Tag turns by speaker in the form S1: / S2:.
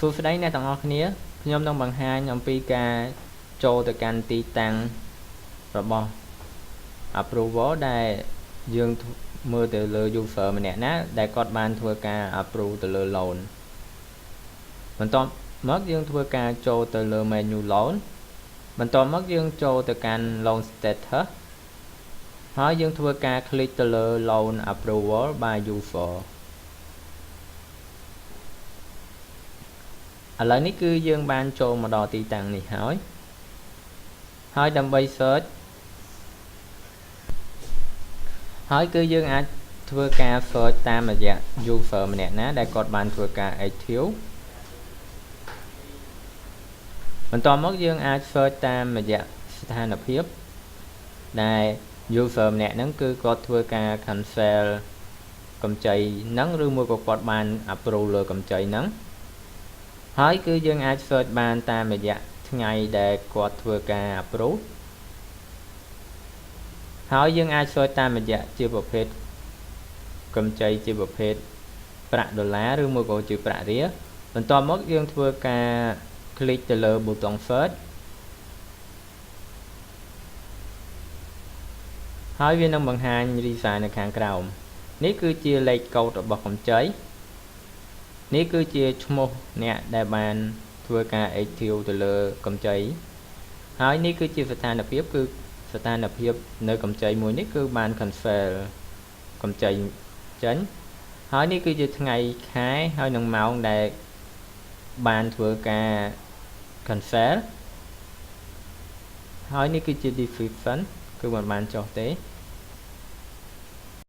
S1: សួស្តីអ្នកទាំងអស់គ្នាខ្ញុំនឹងបង្ហាញអំពីការចូលទៅកាន់ទីតាំងរបស់ approval ដែលយើងមើលទៅលើ user ម្នាក់ណាដែលគាត់បានធ្វើការ approve ទៅលើ loan បន្ទាប់មកយើងធ្វើការចូលទៅលើ menu loan បន្ទាប់មកយើងចូលទៅកាន់ loan status ហើយយើងធ្វើការ click ទៅលើ loan approval by user ឥឡូវនេះគឺយើងបានចូលមកដល់ទីតាំងនេះហើយដើម្បី search ហើយគឺយើងអាចធ្វើការ search តាមរយៈ user ម្នាក់ណាដែលគាត់បានធ្វើការ active បន្ទាប់មកយើងអាច search តាមរយៈស្ថានភាពដែល user ម្នាក់ហ្នឹងគឺគាត់ធ្វើការ cancel កម្ចីហ្នឹងឬមួយក៏គាត់បាន approve លើកម្ចីហ្នឹងហើយគឺយើងអាច search បានតាមរយៈថ្ងៃដែលគាត់ធ្វើការ approve ហើយយើងអាច search តាមរយៈជាប្រភេទកម្ចីជាប្រភេទប្រាក់ដុល្លារឬមួយក៏ជាប្រាក់រៀលបន្ទាប់មកយើងធ្វើការ click ទៅលើប៊ូតុង search ហើយវានឹងបង្ហាញ result នៅខាងក្រោមនេះគឺជាលេខកូដរបស់កម្ចីនេះគឺជាឈ្មោះអ្នកដែលបានធ្វើការ active ទៅលើកម្ចីហើយនេះគឺជាស្ថានភាពគឺស្ថានភាពនៅកម្ចីមួយនេះគឺបាន cancel កម្ចីចេញហើយនេះគឺជាថ្ងៃខែហើយនឹងម៉ោងដែលបានធ្វើការ cancel ហើយនេះគឺជា description គឺមិនបានចុះទេ